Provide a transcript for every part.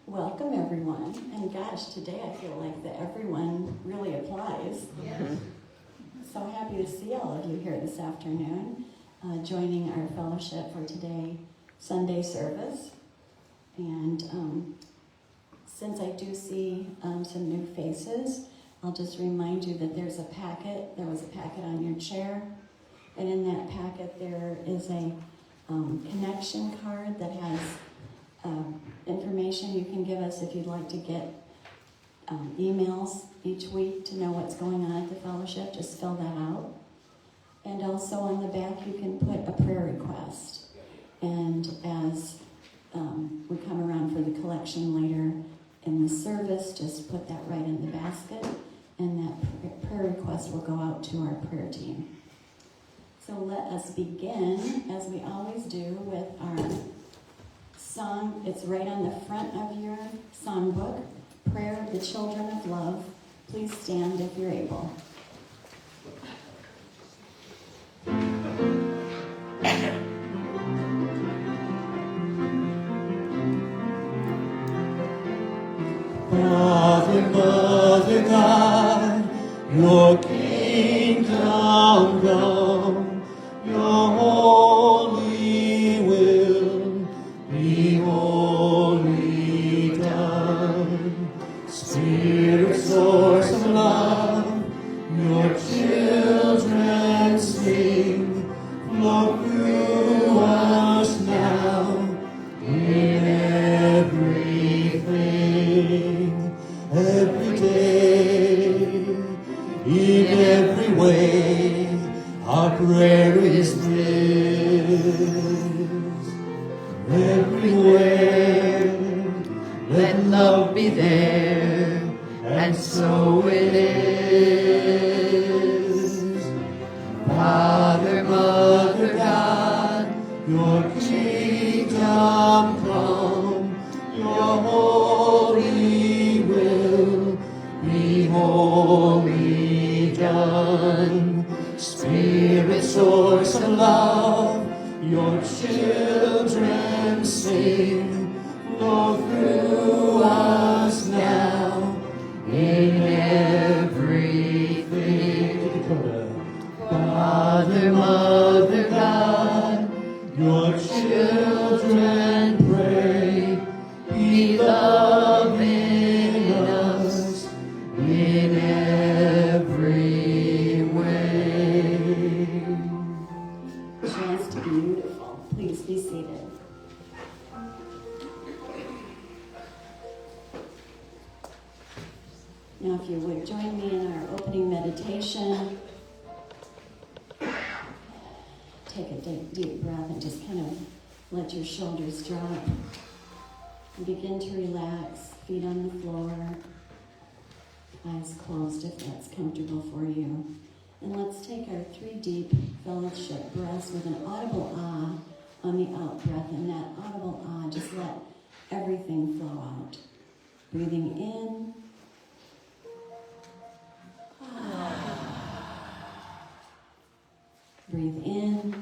Welcome, everyone. And gosh, today I feel like the everyone really applies. Yes. So happy to see all of you here this afternoon, joining our fellowship for today, Sunday service. And since I do see some new faces, I'll just remind you that there was a packet on your chair. And in that packet, there is a connection card that has information you can give us if you'd like to get emails each week to know what's going on at the fellowship. Just fill that out. And also on the back, you can put a prayer request. And as we come around for the collection later in the service, just put that right in the basket, and that prayer request will go out to our prayer team. So let us begin, as we always do, with our song. It's right on the front of your songbook, Prayer of the Children of Love. Please stand if you're able. Father, Mother, God, Your kingdom come, your holy will be wholly done. Spirit, source of love, your children sing, flow through us now in everything, every day, in every way. Our prayer is this: everywhere, let love be there, and so it is. Father, Mother, God, your kingdom come, your holy will be wholly done. Spirit, source of love, your children sing, flow through us now in everything. Father, Mother, God, your children pray, be love in us in every way. Just beautiful. Please be seated. Now, if you would join me in our opening meditation. Take a deep breath and just kind of let your shoulders drop. And begin to relax, feet on the floor, eyes closed if that's comfortable for you. And let's take our 3 deep fellowship breaths with an audible ah on the out breath. And that audible ah, just let everything flow out. Breathing in. Breathe in.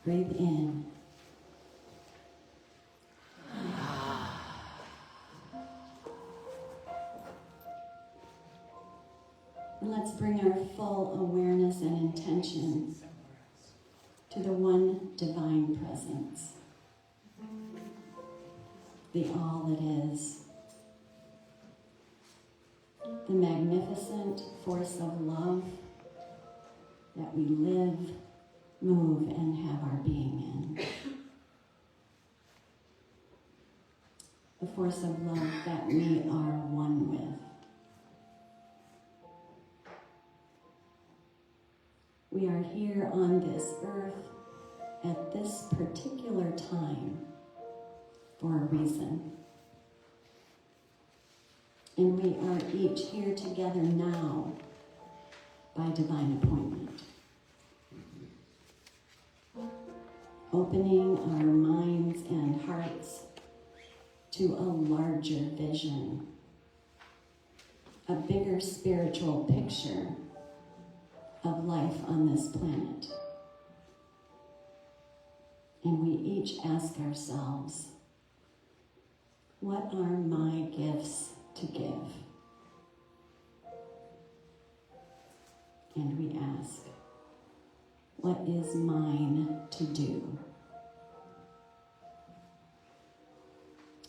Breathe in. And let's bring our full awareness and intention to the one divine presence, the all that is, the magnificent force of love that we live, move, and have our being in. The force of love that we are one with. We are here on this earth at this particular time for a reason. And we are each here together now by divine appointment. Opening our minds and hearts to a larger vision, a bigger spiritual picture of life on this planet. And we each ask ourselves, what are my gifts to give? And we ask, what is mine to do?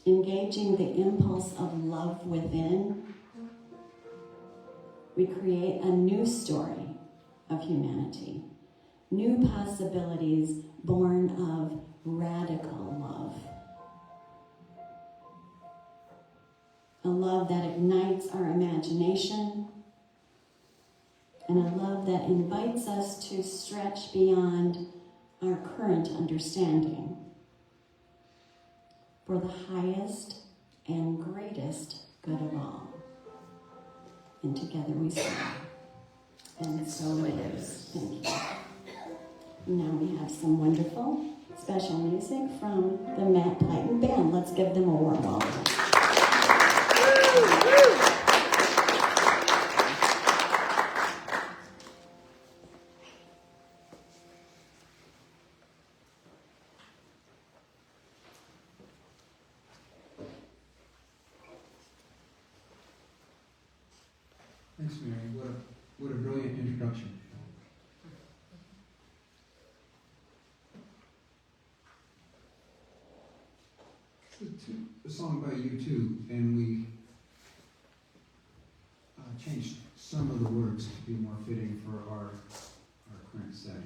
Engaging the impulse of love within, we create a new story of humanity, new possibilities born of radical love. A love that ignites our imagination, and a love that invites us to stretch beyond our current understanding for the highest and greatest good of all. And together we sing. And so it is. Thank you. Now we have some wonderful special music from the Matt Plyton Band. Let's give them a warm welcome. Thanks, Mary. What a brilliant introduction. It's a song by U2, and we changed some of the words to be more fitting for our current setting.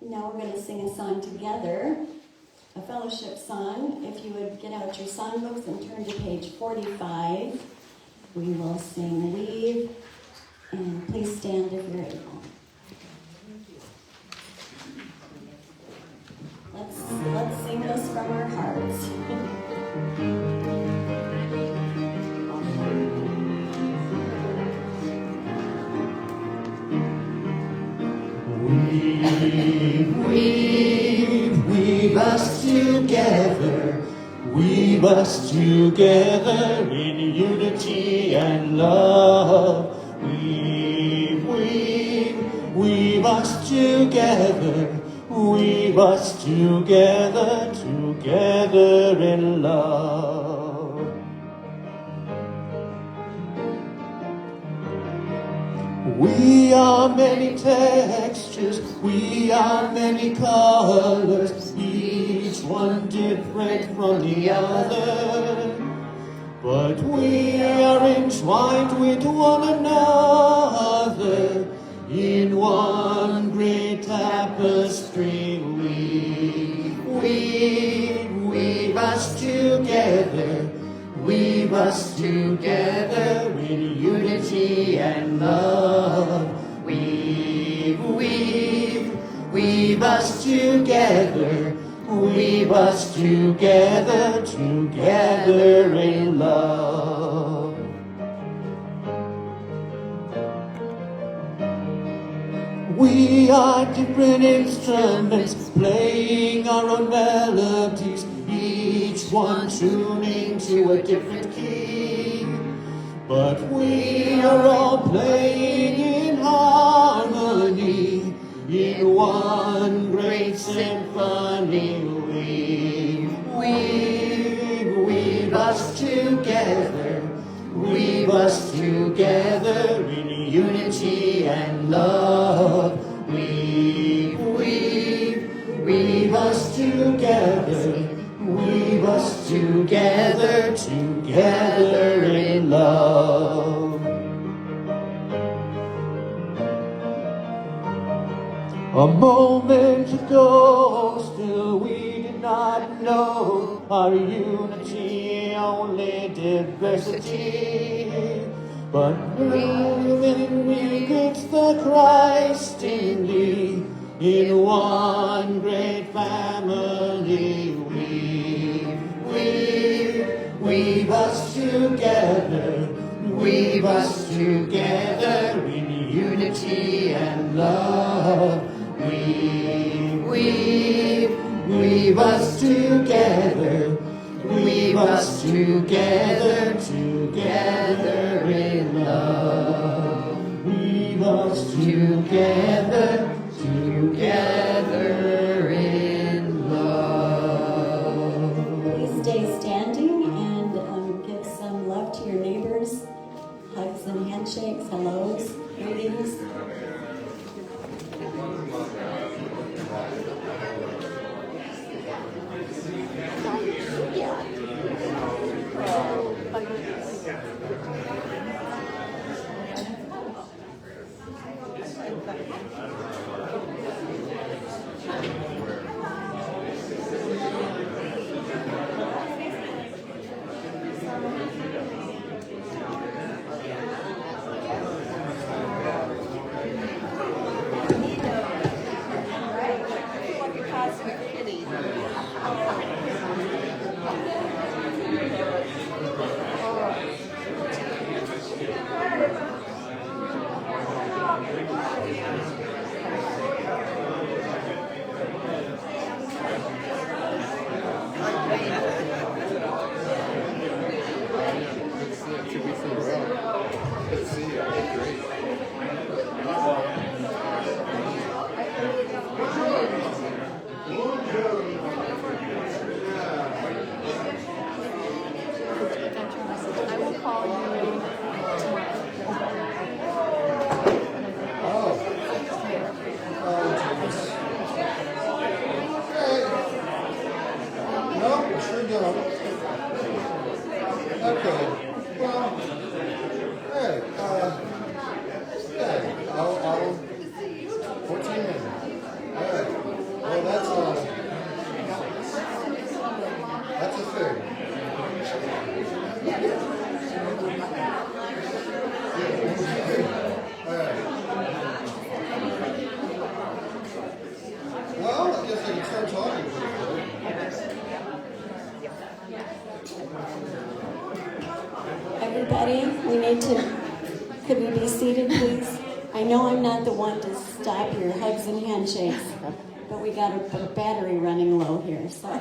Now we're going to sing a song together, a fellowship song. If you would get out your songbooks and turn to page 45, we will sing Leave, and please stand if you're able. Let's sing this from our hearts. weave us together. Weave us together in unity and love. Weave us together. Weave us together, together in love. We are many textures, we are many colors, each one different from the other. But we are entwined with one another in one great tapestry. Weave us together. Weave us together in unity and love. Weave us together. Weave us together, together in love. We are different instruments, playing our own melodies, each one tuning to a different key. But we are all playing in harmony, in one great symphony. Weave us together. Weave us together in unity and love. Weave us together. Weave us together, together in love. A moment ago, still we did not know our unity, only diversity. But when we get the Christ in thee, in one great family, weave us together, weave us together in unity and love. Weave us together, weave us together, together in love. Weave us together, together in love. Please stay standing and give some love to your neighbors. Hugs and handshakes, hellos, greetings. Everybody, could we be seated, please? I know I'm not the one to stop your hugs and handshakes, but we got a battery running low here, so.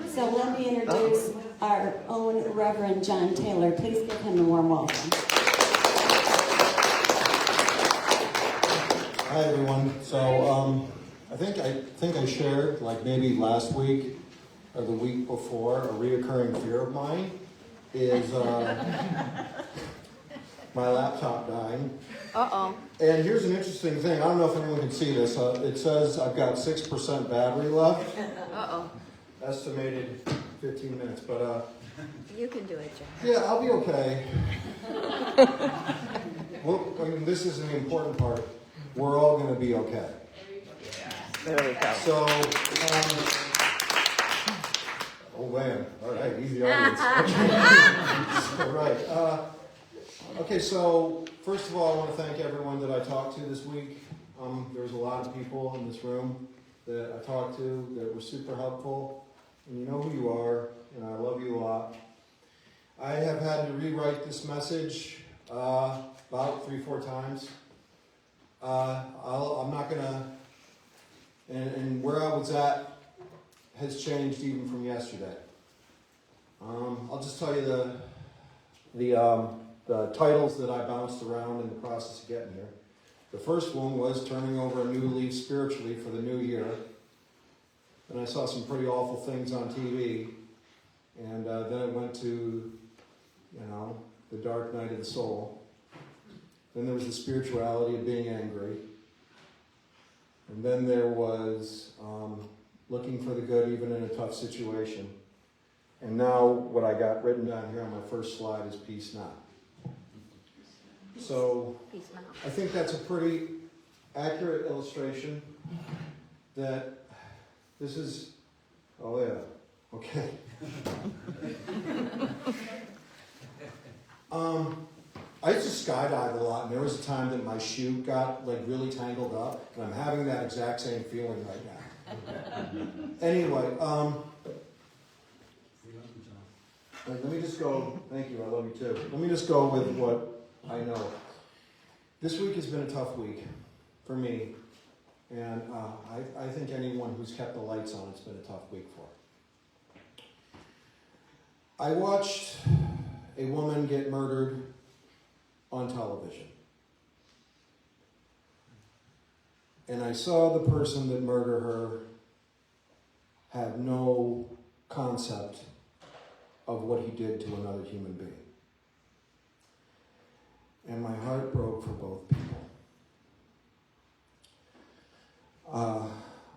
So let me introduce our own Reverend John Taylor. Please give him a warm welcome. Hi everyone. So I think I shared, like maybe last week or the week before, a reoccurring fear of mine is my laptop dying. Uh-oh. And here's an interesting thing. I don't know if anyone can see this. It says I've got 6% battery left. Uh-oh. Estimated 15 minutes, but You can do it, John. yeah, I'll be okay. Well, I mean, this is an important part. We're all going to be okay. There we go. So, oh man, all right, easy audience. All right. Okay, so first of all, I want to thank everyone that I talked to this week. There was a lot of people in this room that I talked to that were super helpful. And you know who you are, and I love you a lot. I have had to rewrite this message about 3-4 times. I'm not gonna, and where I was at has changed even from yesterday. I'll just tell you the titles that I bounced around in the process of getting here. The first one was turning over a new leaf spiritually for the new year. And I saw some pretty awful things on TV. And then it went to, the dark night of the soul. Then there was the spirituality of being angry. And then there was looking for the good even in a tough situation. And now what I got written down here on my first slide is peace now. So I think that's a pretty accurate illustration that this is, oh yeah, okay. I used to skydive a lot, and there was a time that my shoe got really tangled up, and I'm having that exact same feeling right now. Anyway, let me just go, thank you, I love you too. Let me just go with what I know. This week has been a tough week for me, and I think anyone who's kept the lights on, it's been a tough week for. I watched a woman get murdered on television. And I saw the person that murdered her have no concept of what he did to another human being. And my heart broke for both people.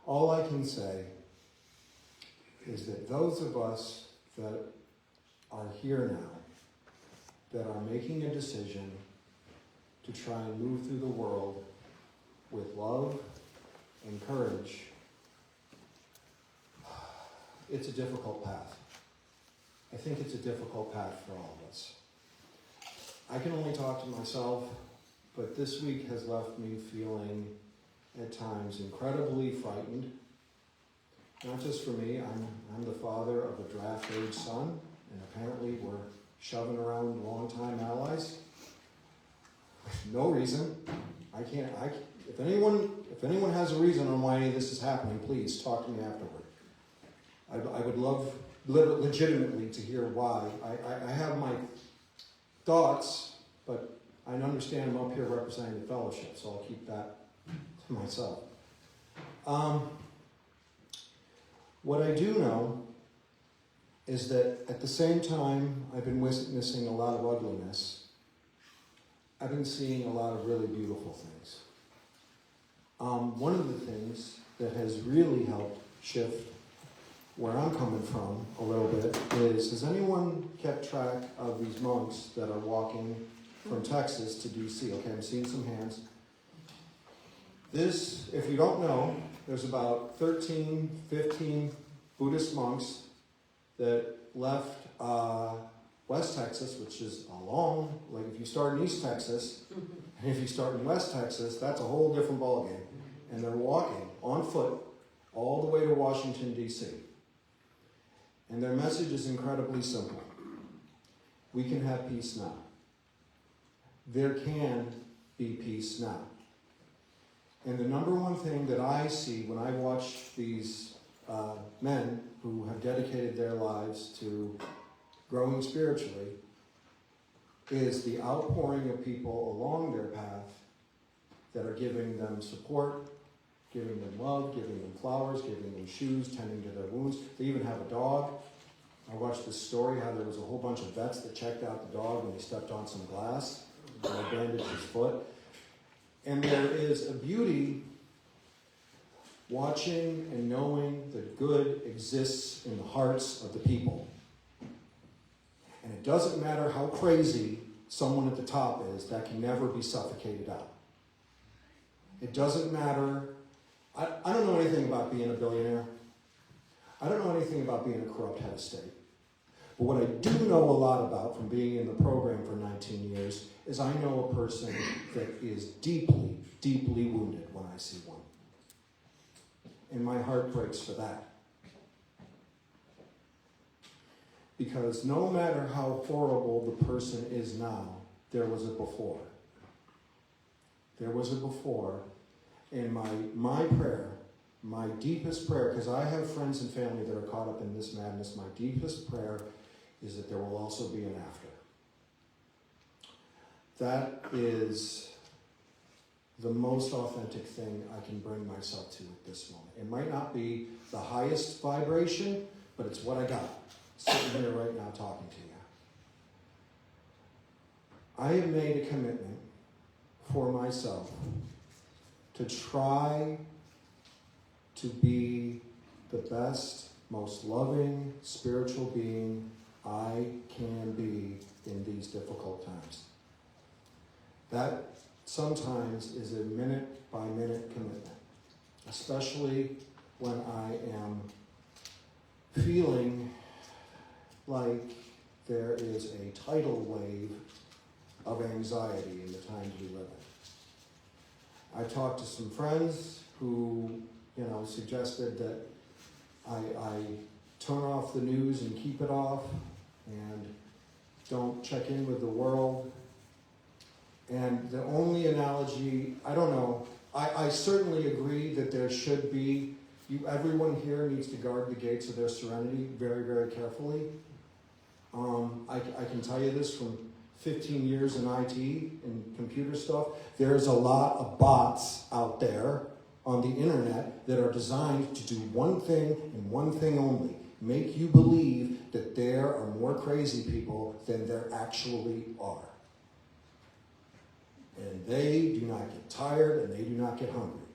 All I can say is that those of us that are here now, that are making a decision to try and move through the world with love and courage, it's a difficult path. I think it's a difficult path for all of us. I can only talk to myself, but this week has left me feeling at times incredibly frightened. Not just for me, I'm the father of a draft-age son, and apparently we're shoving around longtime allies. No reason. If anyone has a reason on why any of this is happening, please talk to me afterward. I would love legitimately to hear why. I have my thoughts, but I understand I'm up here representing the fellowship, so I'll keep that to myself. What I do know is that at the same time I've been witnessing a lot of ugliness, I've been seeing a lot of really beautiful things. One of the things that has really helped shift where I'm coming from a little bit is, has anyone kept track of these monks that are walking from Texas to DC? Okay, I'm seeing some hands. This, if you don't know, there's about 13, 15 Buddhist monks that left West Texas, which is if you start in East Texas, and if you start in West Texas, that's a whole different ballgame. And they're walking on foot all the way to Washington, D.C. And their message is incredibly simple. We can have peace now. there can be peace now. And the number one thing that I see when I watch these men who have dedicated their lives to growing spiritually is the outpouring of people along their path that are giving them support, giving them love, giving them flowers, giving them shoes, tending to their wounds. They even have a dog. I watched this story how there was a whole bunch of vets that checked out the dog when he stepped on some glass and they bandaged his foot. And there is a beauty watching and knowing that good exists in the hearts of the people. And it doesn't matter how crazy someone at the top is, that can never be suffocated out. It doesn't matter. I don't know anything about being a billionaire. I don't know anything about being a corrupt head of state. But what I do know a lot about from being in the program for 19 years is I know a person that is deeply, deeply wounded when I see one. And my heart breaks for that. Because no matter how horrible the person is now, there was a before. There was a before. And my prayer, my deepest prayer, because I have friends and family that are caught up in this madness, my deepest prayer is that there will also be an after. That is the most authentic thing I can bring myself to at this moment. It might not be the highest vibration, but it's what I got, sitting here right now talking to you. I have made a commitment for myself to try to be the best, most loving, spiritual being I can be in these difficult times. That sometimes is a minute-by-minute commitment, especially when I am feeling like there is a tidal wave of anxiety in the times we live in. I've talked to some friends who, suggested that I turn off the news and keep it off and don't check in with the world. And the only analogy, I don't know, I certainly agree that there should be, everyone here needs to guard the gates of their serenity very, very carefully. I can tell you this from 15 years in IT and computer stuff. There's a lot of bots out there on the internet that are designed to do one thing and one thing only. Make you believe that there are more crazy people than there actually are. And they do not get tired and they do not get hungry.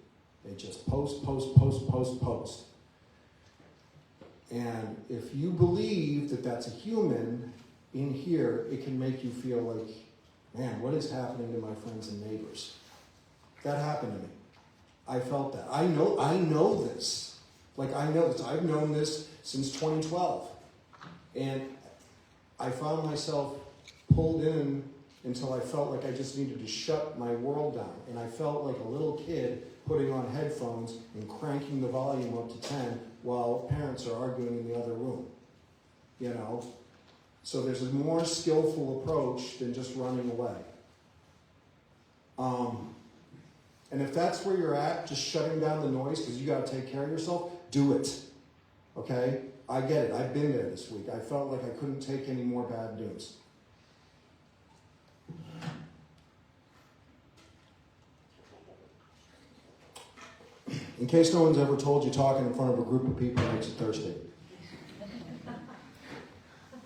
They just post. And if you believe that that's a human in here, it can make you feel like, man, what is happening to my friends and neighbors? That happened to me. I felt that. I know this. I know this. I've known this since 2012. And I found myself pulled in until I felt like I just needed to shut my world down. And I felt like a little kid putting on headphones and cranking the volume up to 10 while parents are arguing in the other room. So there's a more skillful approach than just running away. And if that's where you're at, just shutting down the noise because you got to take care of yourself, do it. Okay? I get it. I've been there this week. I felt like I couldn't take any more bad news. In case no one's ever told you, talking in front of a group of people makes you thirsty.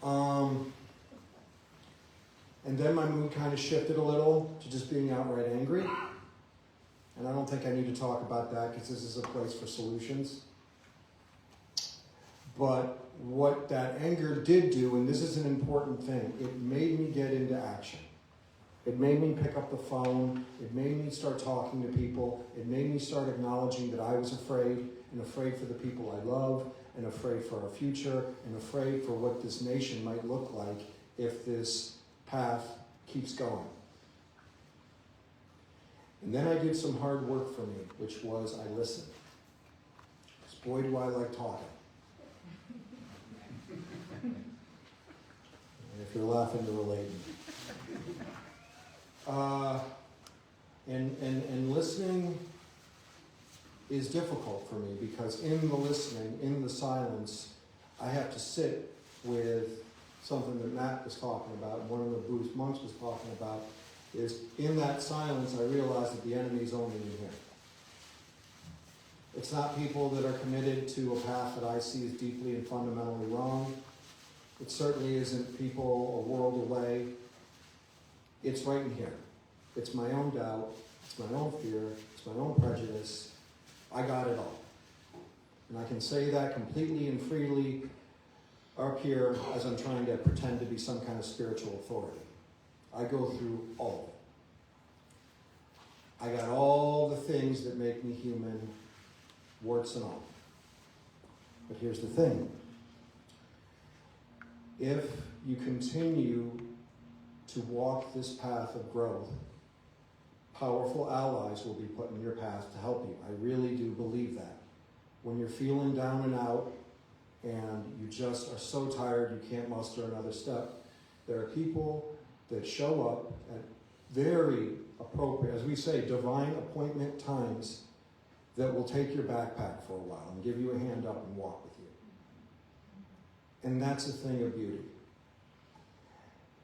And then my mood kind of shifted a little to just being outright angry. And I don't think I need to talk about that because this is a place for solutions. But what that anger did do, and this is an important thing, it made me get into action. It made me pick up the phone. It made me start talking to people. It made me start acknowledging that I was afraid, and afraid for the people I love, and afraid for our future, and afraid for what this nation might look like if this path keeps going. And then I did some hard work for me, which was I listened. Because boy, do I like talking. And if you're laughing, you're relating. And listening is difficult for me because in the listening, in the silence, I have to sit with something that Matt was talking about, and one of the Buddhist monks was talking about, is in that silence I realize that the enemy's only in here. It's not people that are committed to a path that I see as deeply and fundamentally wrong. It certainly isn't people a world away. It's right in here. It's my own doubt. It's my own fear. It's my own prejudice. I got it all. And I can say that completely and freely up here as I'm trying to pretend to be some kind of spiritual authority. I go through all of it. I got all the things that make me human, warts and all. But here's the thing. If you continue to walk this path of growth, powerful allies will be put in your path to help you. I really do believe that. When you're feeling down and out and you just are so tired you can't muster another step, there are people that show up at very appropriate, as we say, divine appointment times that will take your backpack for a while and give you a hand up and walk with you. And that's a thing of beauty.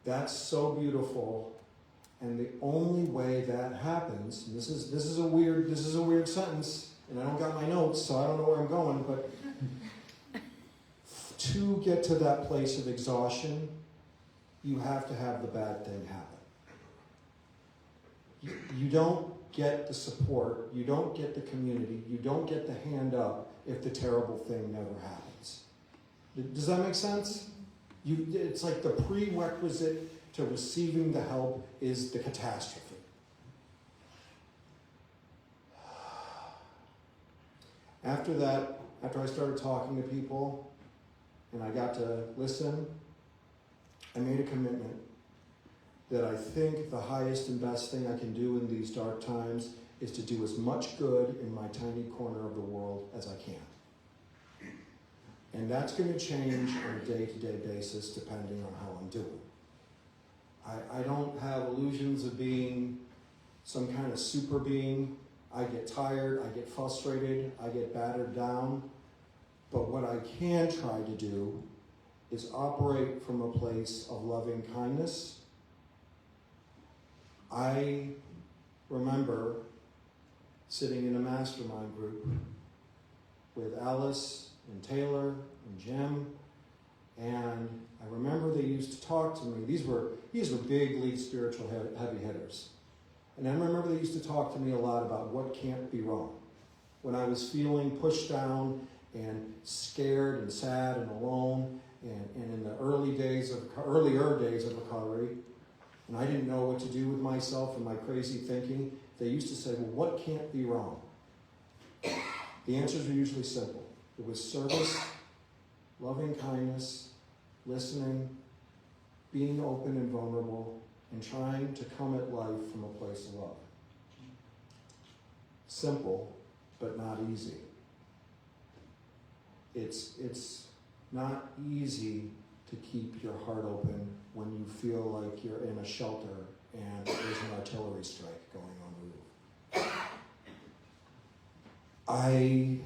That's so beautiful. And the only way that happens, and this is a weird sentence, and I don't got my notes, so I don't know where I'm going, but to get to that place of exhaustion, you have to have the bad thing happen. You don't get the support, you don't get the community, you don't get the hand up if the terrible thing never happens. Does that make sense? It's like the prerequisite to receiving the help is the catastrophe. After that, after I started talking to people and I got to listen, I made a commitment that I think the highest and best thing I can do in these dark times is to do as much good in my tiny corner of the world as I can. And that's going to change on a day-to-day basis depending on how I'm doing. I don't have illusions of being some kind of super being. I get tired, I get frustrated, I get battered down. But what I can try to do is operate from a place of loving kindness. I remember sitting in a mastermind group with Alice and Taylor and Jim, and I remember they used to talk to me. These were big lead spiritual heavy hitters. And I remember they used to talk to me a lot about what can't be wrong. When I was feeling pushed down and scared and sad and alone, and in the earlier days of recovery, and I didn't know what to do with myself and my crazy thinking, they used to say, well, what can't be wrong? The answers were usually simple. It was service, loving kindness, listening, being open and vulnerable, and trying to come at life from a place of love. Simple, but not easy. It's not easy to keep your heart open when you feel like you're in a shelter and there's an artillery strike going on the roof.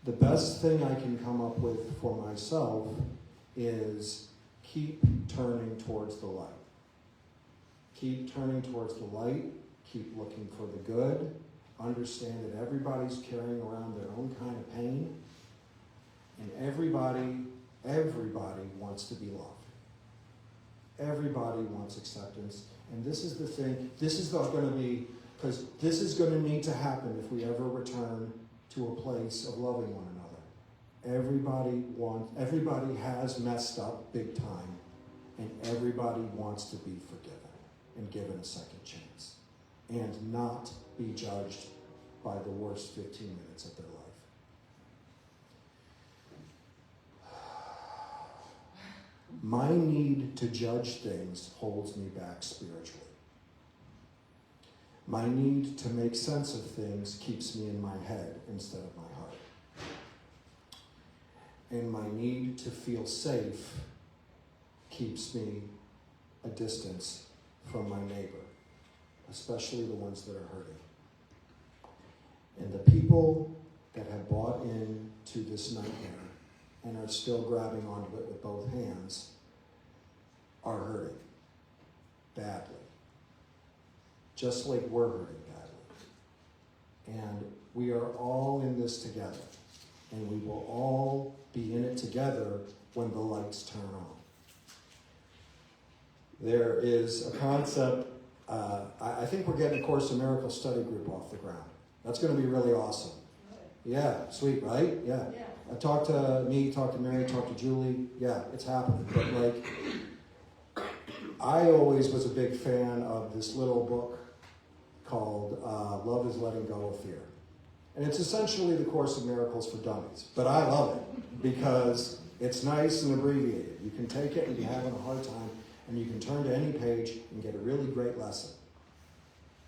The best thing I can come up with for myself is keep turning towards the light. Keep turning towards the light, keep looking for the good, understand that everybody's carrying around their own kind of pain, and everybody wants to be loved. Everybody wants acceptance, and this is the thing, this is going to be, because this is going to need to happen if we ever return to a place of loving one another. Everybody has messed up big time, and everybody wants to be forgiven and given a second chance, and not be judged by the worst 15 minutes of their life. My need to judge things holds me back spiritually. My need to make sense of things keeps me in my head instead of my heart. And my need to feel safe keeps me a distance from my neighbor. especially the ones that are hurting. And the people that have bought into this nightmare and are still grabbing onto it with both hands are hurting badly. Just like we're hurting badly. And we are all in this together. And we will all be in it together when the lights turn on. There is a concept, I think we're getting a Course in Miracles study group off the ground. That's going to be really awesome. Yeah, sweet, right? Yeah. I talked to Mary, talked to Julie. Yeah, it's happening. But like, I always was a big fan of this little book called Love is Letting Go of Fear. And it's essentially the Course in Miracles for dummies. But I love it because it's nice and abbreviated. You can take it and you're having a hard time, and you can turn to any page and get a really great lesson.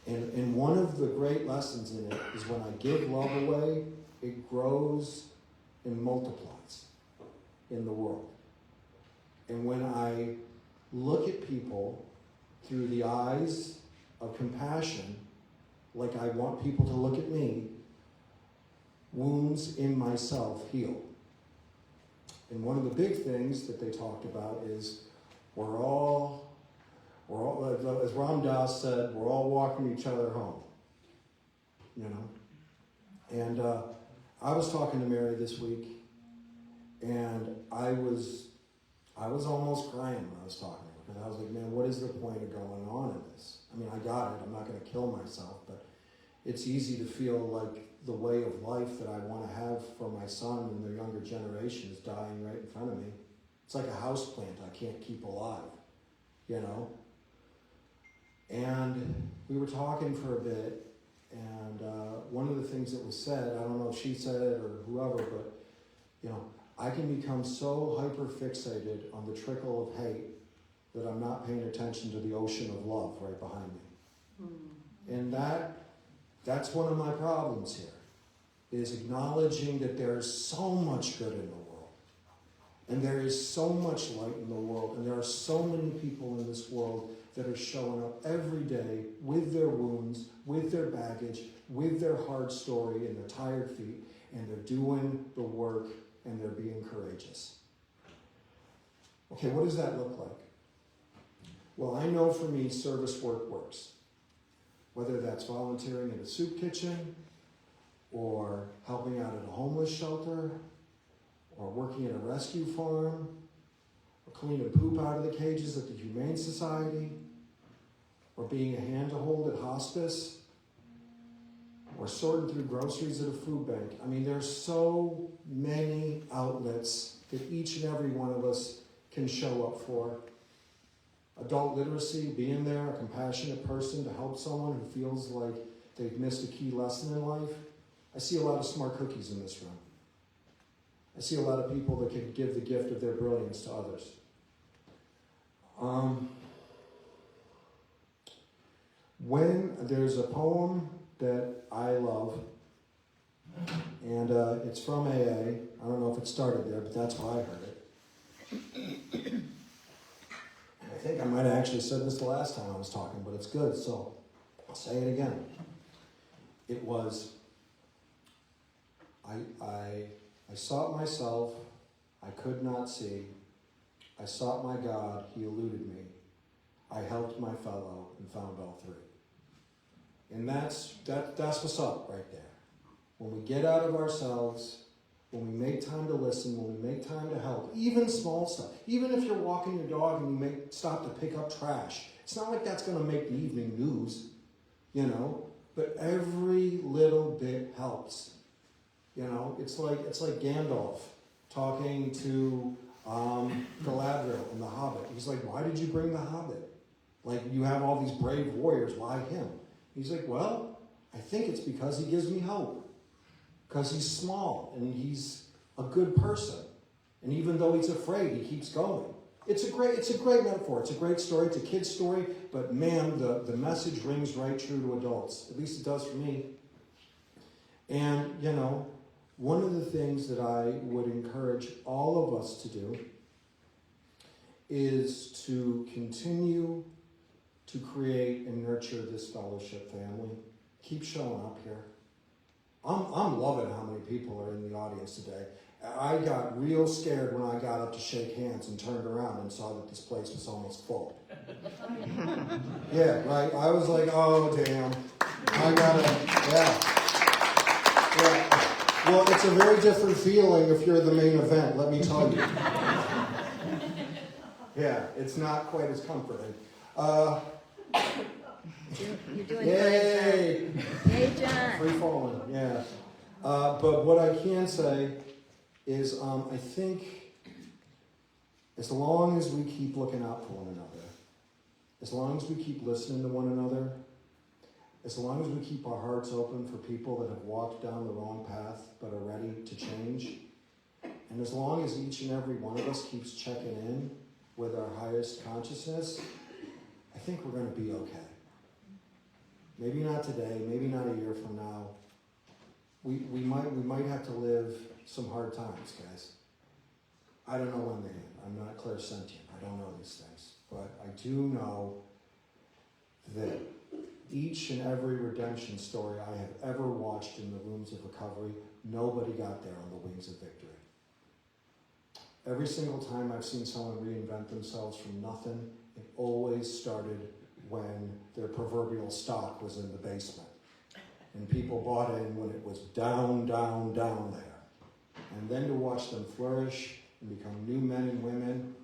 And one of the great lessons in it is when I give love away, it grows and multiplies in the world. And when I look at people through the eyes of compassion, like I want people to look at me, wounds in myself heal. And one of the big things that they talked about is we're all, as Ram Dass said, we're all walking each other home. You know? And I was talking to Mary this week, and I was almost crying when I was talking to her, because I was like, man, what is the point of going on in this? I mean, I got it. I'm not going to kill myself, but it's easy to feel like the way of life that I want to have for my son and the younger generation is dying right in front of me. It's like a house plant I can't keep alive, you know? And we were talking for a bit, and one of the things that was said, I don't know if she said it or whoever, but, you know, I can become so hyper-fixated on the trickle of hate that I'm not paying attention to the ocean of love right behind me. And that's one of my problems here, is acknowledging that there is so much good in the world. And there is so much light in the world. And there are so many people in this world that are showing up every day with their wounds, with their baggage, with their hard story and their tired feet. And they're doing the work and they're being courageous. Okay, what does that look like? Well, I know for me, service work works. Whether that's volunteering in a soup kitchen, or helping out at a homeless shelter, or working at a rescue farm, or cleaning poop out of the cages at the Humane Society, or being a hand to hold at hospice, or sorting through groceries at a food bank. I mean, there's so many outlets that each and every one of us can show up for. Adult literacy, being there, a compassionate person to help someone who feels like they've missed a key lesson in life. I see a lot of smart cookies in this room. I see a lot of people that can give the gift of their brilliance to others. When there's a poem that I love, and it's from AA. I don't know if it started there, but that's how I heard it. I think I might have actually said this the last time I was talking, but it's good, so I'll say it again. It was, I sought myself, I could not see. I sought my God, he eluded me. I helped my fellow and found all three. And that's what's up right there. When we get out of ourselves, when we make time to listen, when we make time to help, even small stuff, even if you're walking your dog and you stop to pick up trash, it's not like that's going to make the evening news, you know, but every little bit helps. You know, it's like Gandalf talking to Galadriel in The Hobbit. He's like, why did you bring the Hobbit? Like, you have all these brave warriors, why him? He's like, well, I think it's because he gives me hope. Because he's small and he's a good person. And even though he's afraid, he keeps going. It's a great metaphor. It's a great story. It's a kid's story. But man, the message rings right true to adults. At least it does for me. And, you know, one of the things that I would encourage all of us to do is to continue to create and nurture this fellowship family. Keep showing up here. I'm loving how many people are in the audience today. I got real scared when I got up to shake hands and turned around and saw that this place was almost full. Yeah, right. I was like, oh, damn. I gotta, yeah. Well, it's a very different feeling if you're the main event, let me tell you. Yeah, it's not quite as comforting. You're doing Yay! good, John. Yay, John. Free falling, yeah. But what I can say is I think as long as we keep looking out for one another, as long as we keep listening to one another, as long as we keep our hearts open for people that have walked down the wrong path but are ready to change, and as long as each and every one of us keeps checking in with our highest consciousness, I think we're going to be okay. Maybe not today, maybe not a year from now. We might have to live some hard times, guys. I don't know when they end. I'm not clairsentient. I don't know these things. But I do know that each and every redemption story I have ever watched in the rooms of recovery, nobody got there on the wings of victory. Every single time I've seen someone reinvent themselves from nothing, it always started when their proverbial stock was in the basement. And people bought in when it was down, down, down there. And then to watch them flourish and become new men and women,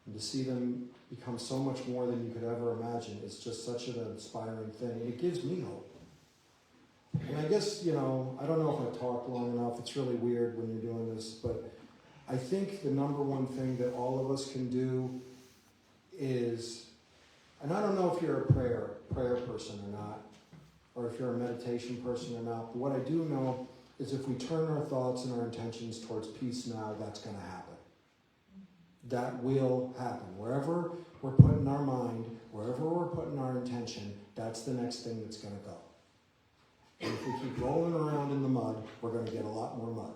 and to see them become so much more than you could ever imagine, is just such an inspiring thing. And it gives me hope. And I guess, I don't know if I've talked long enough. It's really weird when you're doing this, but I think the number one thing that all of us can do is, and I don't know if you're a prayer person or not, or if you're a meditation person or not, but what I do know is if we turn our thoughts and our intentions towards peace now, that's going to happen. That will happen. Wherever we're putting our mind, wherever we're putting our intention, that's the next thing that's going to go. And if we keep rolling around in the mud, we're going to get a lot more mud.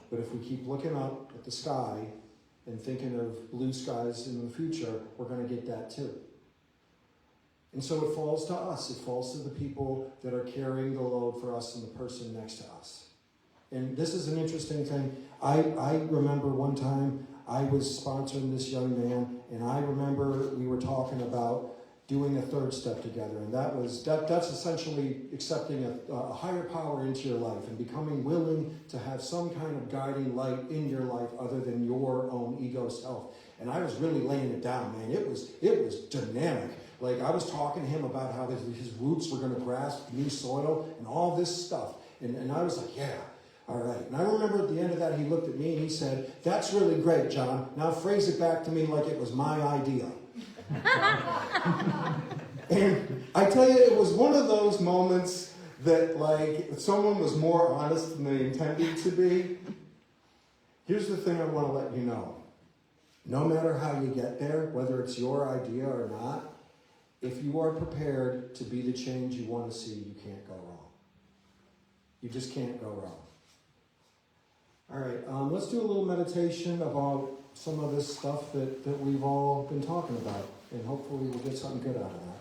But if we keep looking up at the sky and thinking of blue skies in the future, we're going to get that too. And so it falls to us. It falls to the people that are carrying the load for us and the person next to us. And this is an interesting thing. I remember one time I was sponsoring this young man, and I remember we were talking about doing a third step together. And that's essentially accepting a higher power into your life and becoming willing to have some kind of guiding light in your life other than your own ego self. And I was really laying it down, man. It was dynamic. Like, I was talking to him about how his roots were going to grasp new soil and all this stuff. And I was like, yeah, all right. And I remember at the end of that, he looked at me and he said, that's really great, John. Now phrase it back to me like it was my idea. And I tell you, it was one of those moments that, like, if someone was more honest than they intended to be. Here's the thing I want to let you know. No matter how you get there, whether it's your idea or not, if you are prepared to be the change you want to see, you can't go wrong. You just can't go wrong. All right, let's do a little meditation about some of this stuff that we've all been talking about, and hopefully we'll get something good out of that.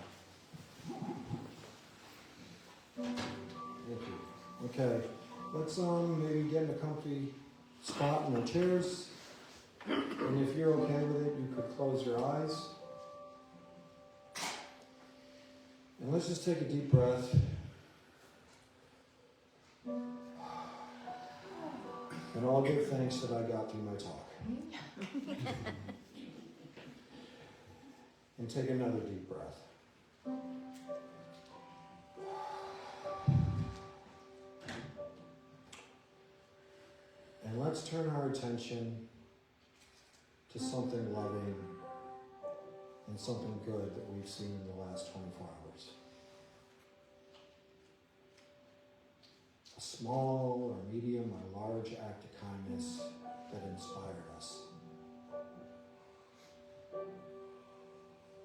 Thank you. Okay, let's maybe get in a comfy spot in the chairs, and if you're okay with it, you could close your eyes. And let's just take a deep breath. And I'll give thanks that I got through my talk. And take another deep breath. And let's turn our attention to something loving and something good that we've seen in the last 24 hours. A small or medium or large act of kindness that inspired us.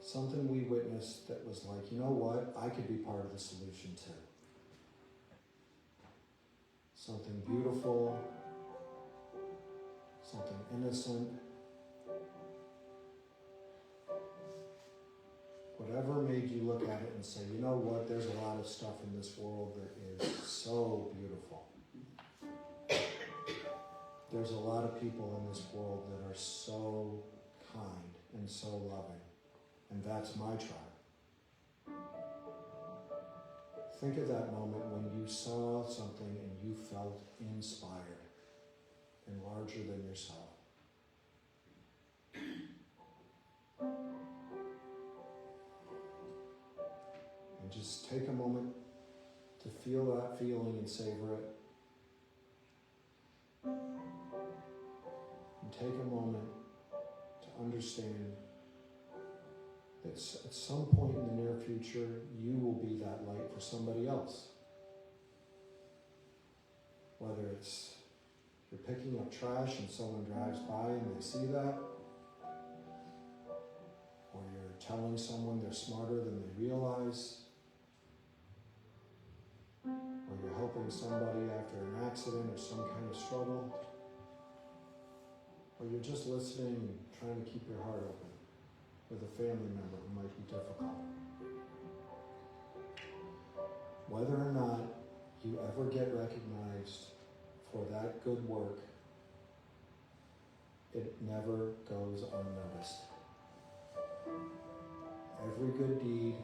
Something we witnessed that was like, you know what, I could be part of the solution too. Something beautiful, something innocent. whatever made you look at it and say, you know what, there's a lot of stuff in this world that is so beautiful. There's a lot of people in this world that are so kind and so loving, and that's my tribe. Think of that moment when you saw something and you felt inspired and larger than yourself. And just take a moment to feel that feeling and savor it. And take a moment to understand that at some point in the near future, you will be that light for somebody else. Whether it's you're picking up trash and someone drives by and they see that, or you're telling someone they're smarter than they realize, or you're helping somebody after an accident or some kind of struggle, or you're just listening and trying to keep your heart open with a family member who might be difficult. Whether or not you ever get recognized for that good work, it never goes unnoticed. Every good deed,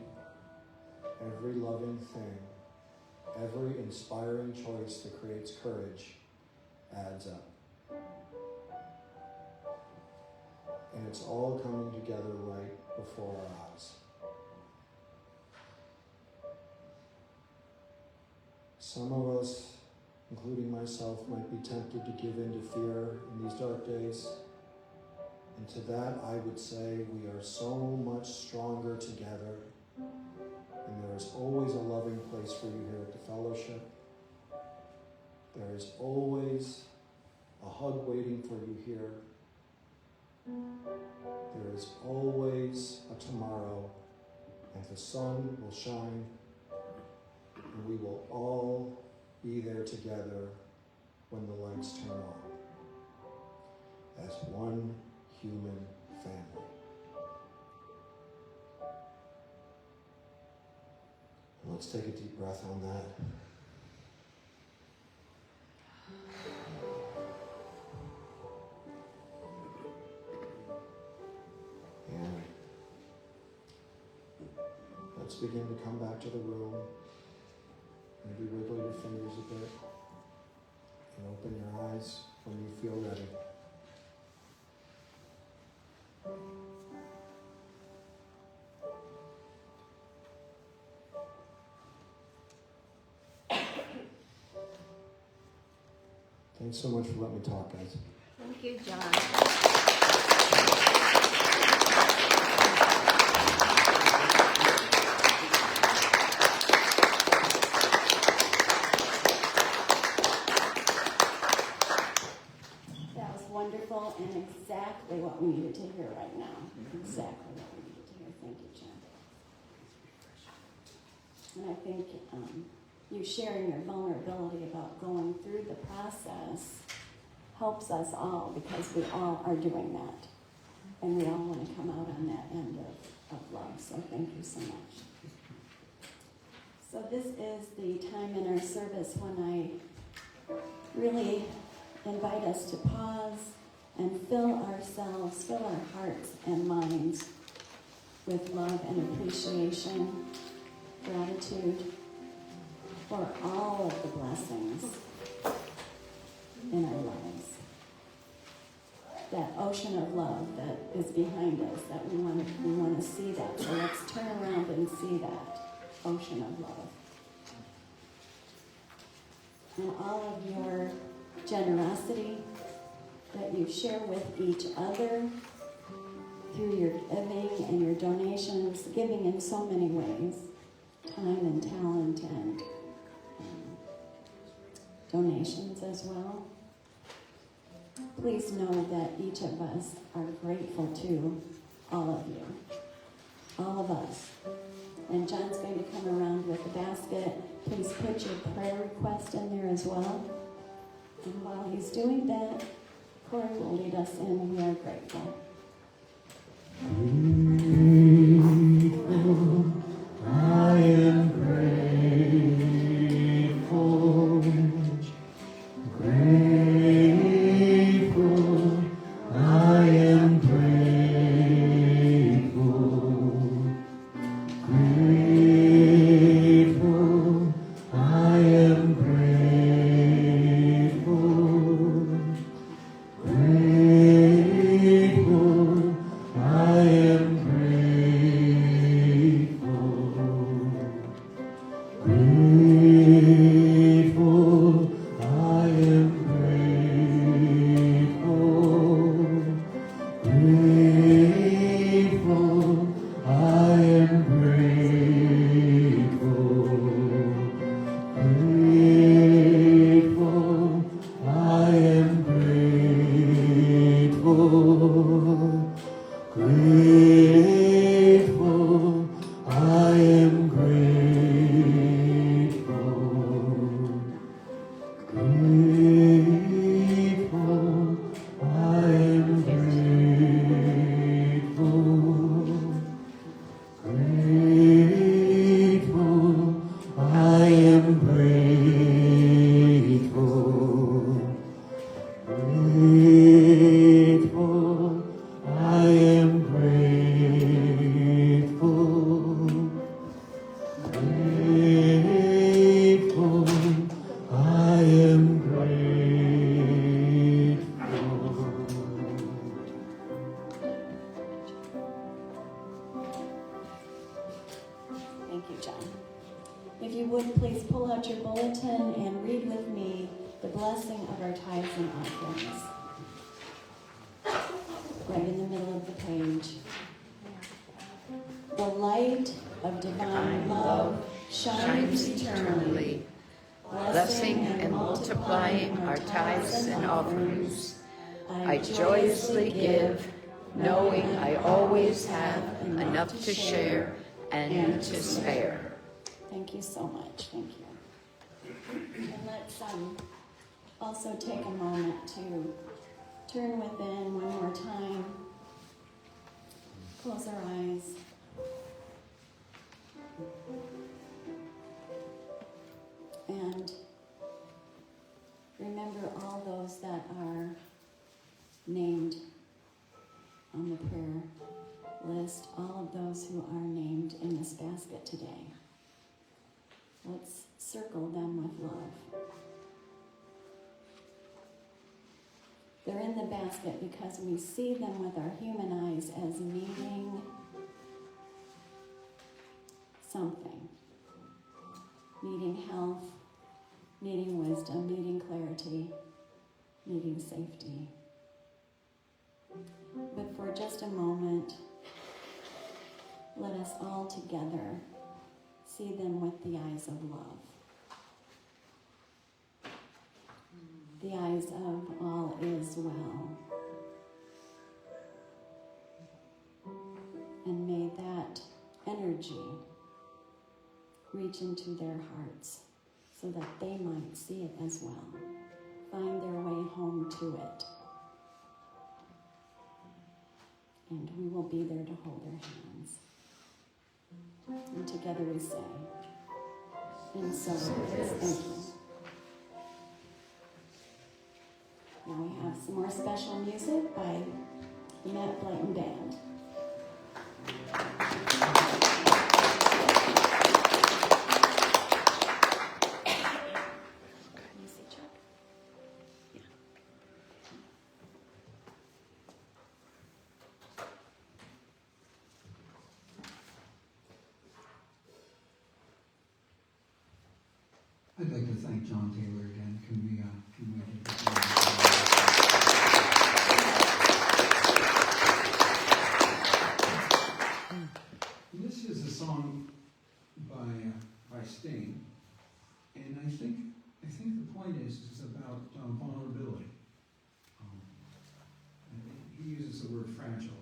every loving thing, every inspiring choice that creates courage adds up. And it's all coming together right before our eyes. Some of us, including myself, might be tempted to give in to fear in these dark days. And to that, I would say we are so much stronger together. And there is always a loving place for you here at the fellowship. There is always a hug waiting for you here. There is always a tomorrow, and the sun will shine, and we will all be there together when the lights turn on, as one human family. And let's take a deep breath on that. And let's begin to come back to the room. Maybe wiggle your fingers a bit and open your eyes when you feel ready. Thanks so much for letting me talk, guys. Thank you, John. That was wonderful and exactly what we needed to hear right now. Exactly what we needed to hear. Thank you, Jen. And I think you sharing your vulnerability about going through the process helps us all, because we all are doing that. And we all want to come out on that end of love. So thank you so much. So this is the time in our service when I really invite us to pause and fill our hearts and minds with love and appreciation, gratitude for all of the blessings in our lives. That ocean of love that is behind us, that we want to see that. So let's turn around and see that ocean of love. And all of your generosity that you share with each other through your giving and your donations, giving in so many ways, time and talent and donations as well. Please know that each of us are grateful to all of you, all of us. And John's going to come around with a basket. Please put your prayer request in there as well. And while he's doing that, Corey will lead us in. We are grateful. Grateful Thank you, John. If you would, please pull out your bulletin and read with me the blessing of our tithes and offerings. Right in the middle of the page. The light of divine love shines eternally, blessing and multiplying our tithes and offerings. I joyously give, knowing I always have enough to share and to spare. Thank you so much. Thank you. And let's also take a moment to turn within one more time. Close our eyes. And remember all those that are named on the prayer list, all of those who are named in this basket today. Let's circle them with love. They're in the basket because we see them with our human eyes as needing something. Needing health, needing wisdom, needing clarity, needing safety. But for just a moment, let us all together see them with the eyes of love. The eyes of all is well. And may that energy reach into their hearts so that they might see it as well. Find their way home to it. And we will be there to hold their hands. And together we say, and so it is. Thank you. Now we have some more special music by the Matt Blayton Band. I'd like to thank John Taylor again. Can we do this? This is a song by Sting, and I think the point is about vulnerability. He uses the word fragile.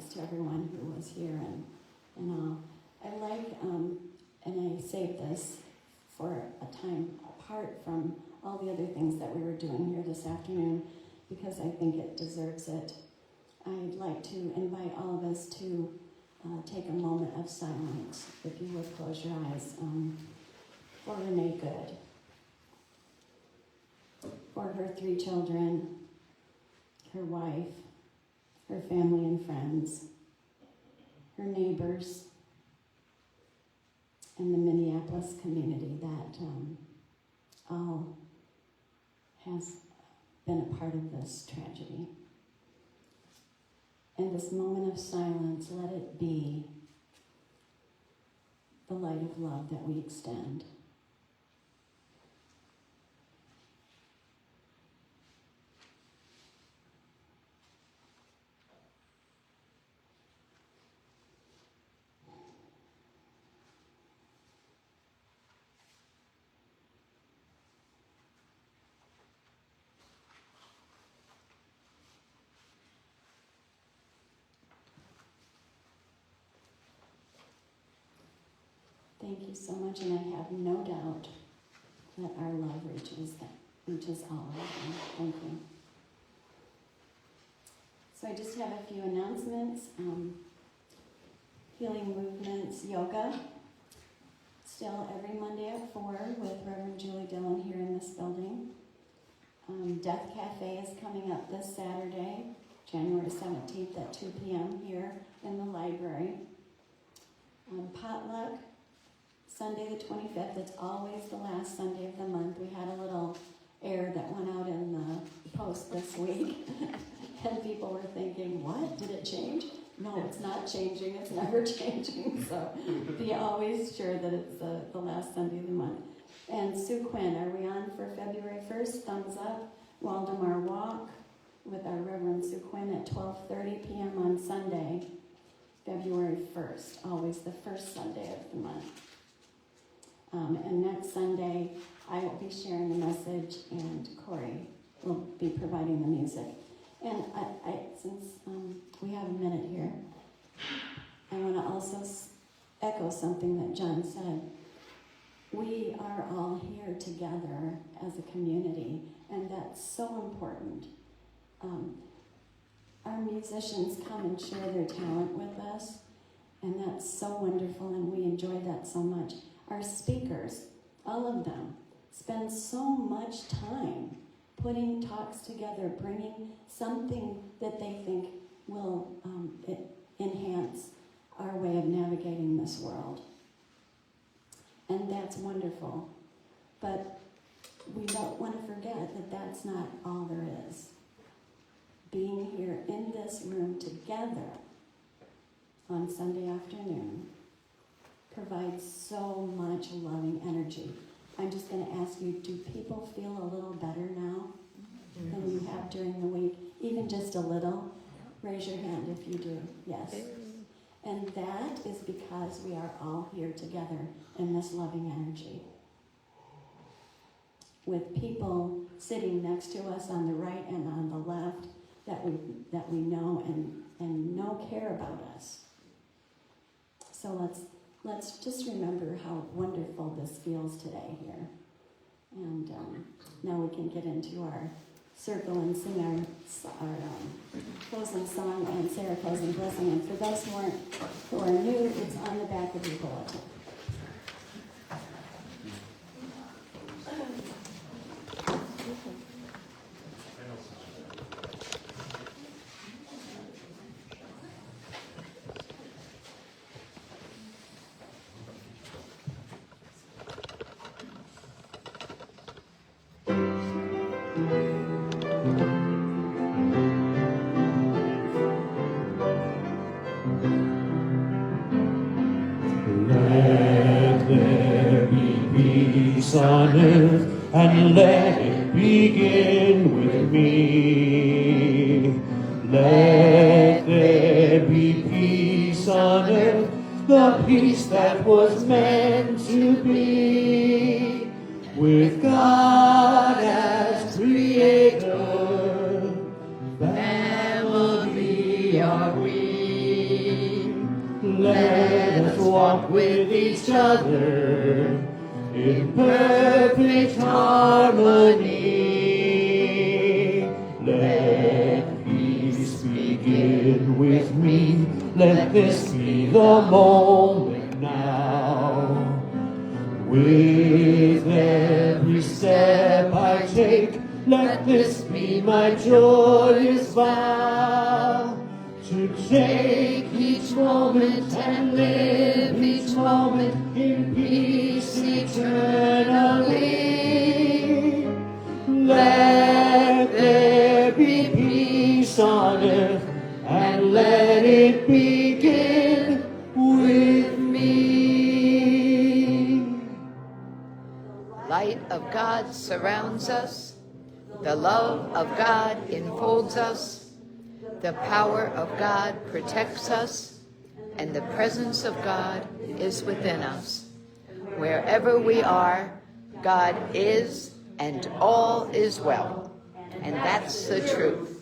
thanks to everyone who was here and all. I like, and I saved this for a time apart from all the other things that we were doing here this afternoon, because I think it deserves it. I'd like to invite all of us to take a moment of silence. If you would close your eyes for Renee Good, for her 3 children, her wife, her family and friends, her neighbors, and the Minneapolis community that all has been a part of this tragedy. In this moment of silence, let it be the light of love that we extend. Thank you so much, and I have no doubt that our love reaches all of you. Thank you. So I just have a few announcements. Healing Movements Yoga, still every Monday at 4 with Reverend Julie Dillon here in this building. Death Cafe is coming up this Saturday, January 17th at 2 p.m. here in the library. Potluck, Sunday the 25th. It's always the last Sunday of the month. We had a little error that went out in the post this week. And people were thinking, what? Did it change? No, it's not changing. It's never changing. So be always sure that it's the last Sunday of the month. And Sue Quinn, are we on for February 1st? Thumbs up. Waldemar Walk with our Reverend Sue Quinn at 12:30 p.m. on Sunday, February 1st. Always the first Sunday of the month. And next Sunday, I will be sharing the message, and Corey will be providing the music. And since we have a minute here, I want to also echo something that John said. We are all here together as a community, and that's so important. Our musicians come and share their talent with us, and that's so wonderful, and we enjoy that so much. Our speakers, all of them, spend so much time putting talks together, bringing something that they think will enhance our way of navigating this world. And that's wonderful. But we don't want to forget that that's not all there is. Being here in this room together on Sunday afternoon provides so much loving energy. I'm just going to ask you, do people feel a little better now than you have during the week? Even just a little? Raise your hand if you do. Yes. And that is because we are all here together in this loving energy. With people sitting next to us on the right and on the left that we know and know care about us. So let's just remember how wonderful this feels today here. And now we can get into our circle and sing our closing song and say our closing blessing. And for those who are new, it's on the back of your bulletin. On earth, and let it begin with me. Let there be peace on earth, the peace that was meant to be, with God as creator. Family are we. let us walk with each other in perfect harmony. Let peace begin with me. Let this be the moment now. With every step I take, let this be my joyous vow. To take each moment and live each moment in peace eternally. Let there be peace on earth, and let it begin with me. Light of God surrounds us. The love of God enfolds us. The power of God protects us, and the presence of God is within us. Wherever we are, God is, and all is well. And that's the truth.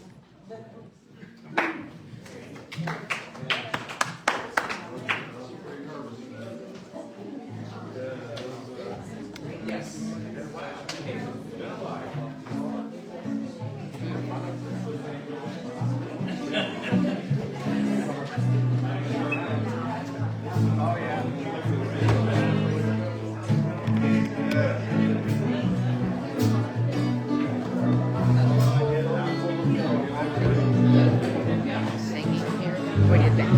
Singing here. What do you think?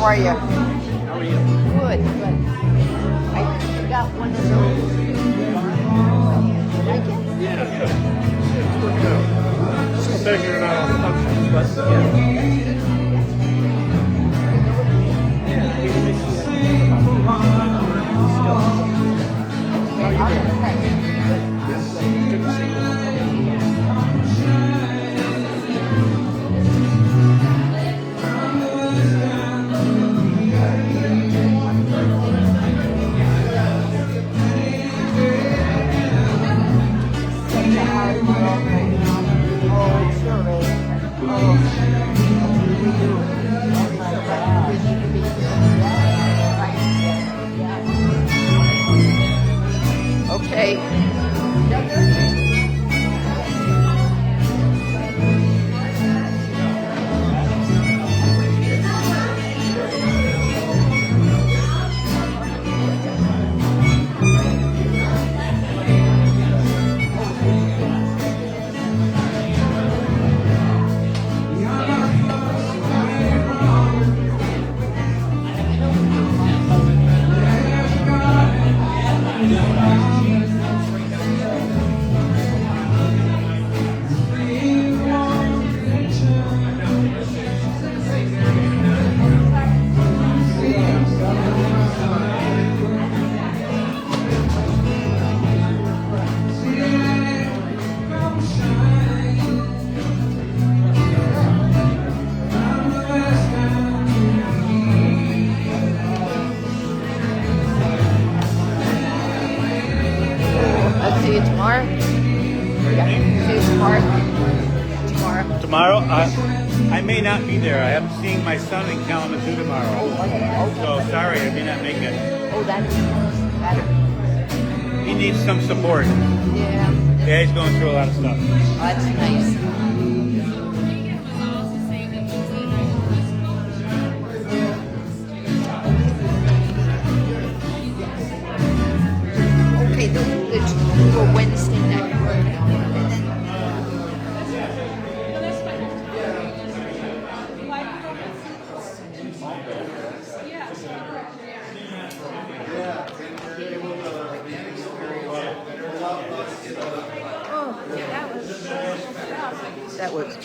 How are you? How are you? Good, good. I got one of those. You like it? Yeah. It's working out. Still figuring out all the functions, but Okay. I'll see you tomorrow. Yeah. See you tomorrow. Tomorrow, I may not be there. I am seeing my son in Kalamazoo tomorrow. So sorry, I may not make it. Oh, that's better. He needs some support. Yeah. Yeah, he's going through a lot of stuff. Oh, that's nice. Okay, for Wednesday night. That was